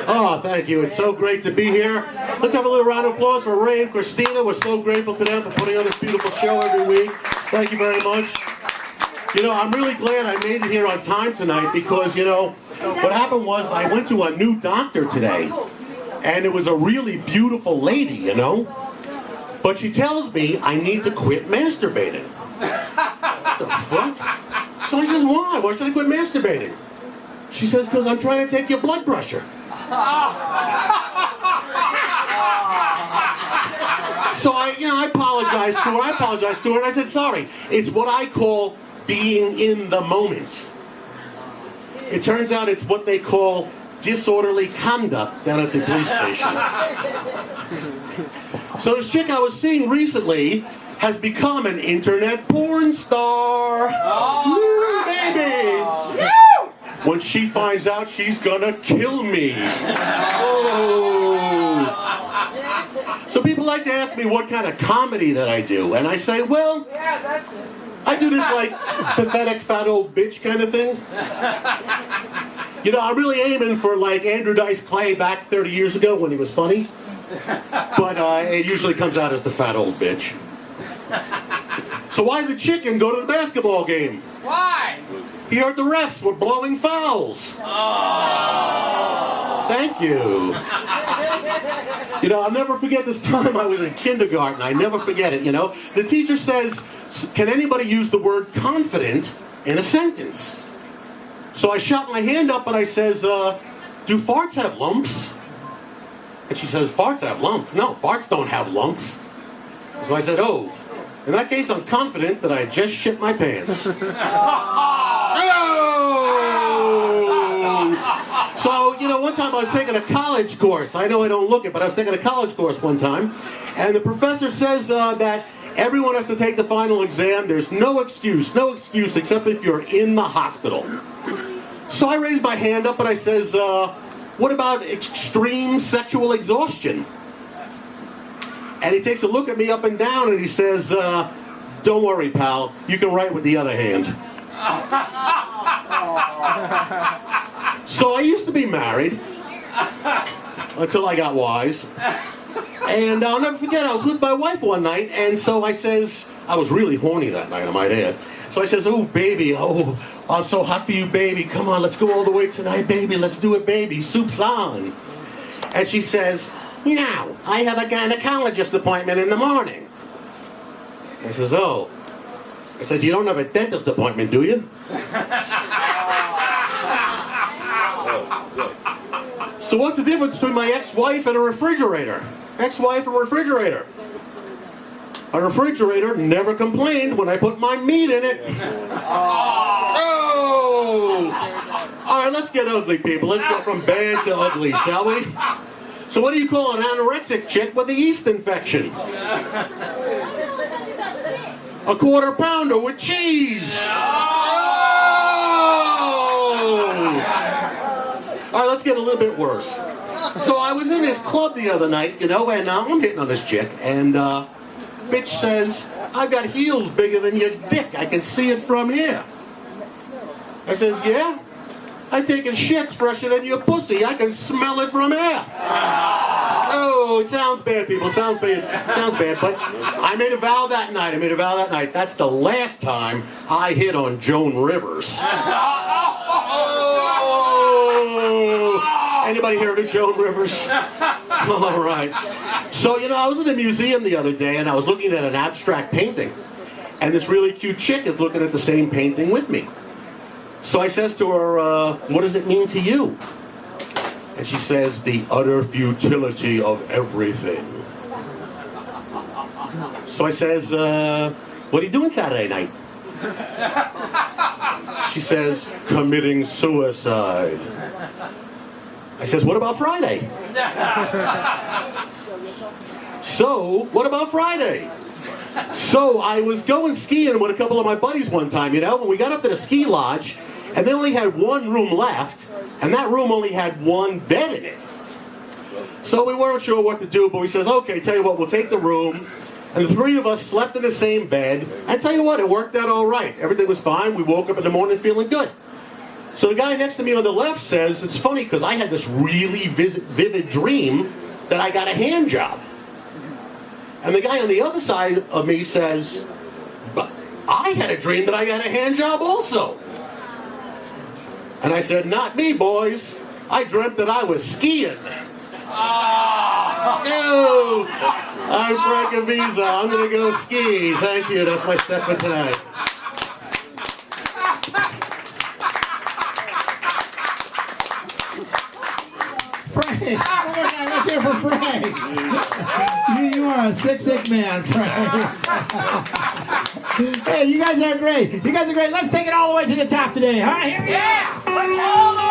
Oh, thank you. It's so great to be here. Let's have a little round of applause for Ray and Christina. We're so grateful to them for putting on this beautiful show every week. Thank you very much. You know, I'm really glad I made it here on time tonight because, you know, what happened was I went to a new doctor today, and it was a really beautiful lady, you know. But she tells me I need to quit masturbating. What the fuck? So I says, why? Why should I quit masturbating? She says, because I'm trying to take your blood pressure. So I apologized to her, and I said, sorry. It's what I call being in the moment. It turns out it's what they call disorderly conduct down at the police station. So this chick I was seeing recently has become an internet porn star. Oh, baby! When she finds out, she's gonna kill me. Oh. So people like to ask me what kind of comedy that I do, and I say, well, I do this like pathetic fat old bitch kind of thing. You know, I'm really aiming for like Andrew Dice Clay back 30 years ago when he was funny. But it usually comes out as the fat old bitch. So why did the chicken go to the basketball game? Why? He heard the refs were blowing fouls. Oh. Thank you. You know, I'll never forget this time I was in kindergarten. I never forget it, you know. The teacher says, can anybody use the word confident in a sentence? So I shot my hand up and I says, do farts have lumps? And she says, farts have lumps? No, farts don't have lumps. So I said, oh, in that case I'm confident that I just shit my pants. Oh! So, you know, one time I was taking a college course. I know I don't look it, but I was taking a college course one time. And the professor says that everyone has to take the final exam. There's no excuse except if you're in the hospital. So I raised my hand up and I says, what about extreme sexual exhaustion? And he takes a look at me up and down and he says, don't worry, pal, you can write with the other hand. So I used to be married until I got wise. And I'll never forget, I was with my wife one night, and so I says, I was really horny that night, I might add. So I says, oh, baby, oh, I'm so hot for you, baby. Come on, let's go all the way tonight, baby. Let's do it, baby. Soup's on. And she says, now, I have a gynecologist appointment in the morning. I says, oh. I says, you don't have a dentist appointment, do you? So what's the difference between my ex-wife and a refrigerator? Ex-wife and refrigerator. A refrigerator never complained when I put my meat in it. Oh! All right, let's get ugly, people. Let's go from bad to ugly, shall we? So what do you call an anorexic chick with a yeast infection? A quarter pounder with cheese. Oh! All right, let's get a little bit worse. So I was in this club the other night, you know, and I'm hitting on this chick, and bitch says, I've got heels bigger than your dick. I can see it from here. I says, yeah? I taking shits fresher than your pussy. I can smell it from here. Oh, it sounds bad, people. It sounds bad. It sounds bad. But I made a vow that night. That's the last time I hit on Joan Rivers. Oh! Anybody heard of Joan Rivers? All right. So, you know, I was in a museum the other day, and I was looking at an abstract painting. And this really cute chick is looking at the same painting with me. So I says to her, what does it mean to you? And she says, the utter futility of everything. So I says, what are you doing Saturday night? She says, committing suicide. I says, what about Friday? So, what about Friday? So I was going skiing with a couple of my buddies one time, you know, when we got up to the ski lodge, and they only had one room left, and that room only had one bed in it. So we weren't sure what to do, but we says, okay, tell you what, we'll take the room, and the three of us slept in the same bed. I tell you what, it worked out all right. Everything was fine. We woke up in the morning feeling good. So the guy next to me on the left says, it's funny because I had this really vivid dream that I got a hand job. And the guy on the other side of me says, but I had a dream that I got a hand job also. And I said, not me, boys. I dreamt that I was skiing. Oh, I'm Frank Aviza. I'm going to go ski. Thank you. That's my step for tonight. Frank, one more time, let's hear for Frank. You are a sick man, Frank. Hey, you guys are great. You guys are great. Let's take it all the way to the top today. All right, here we go. Let's all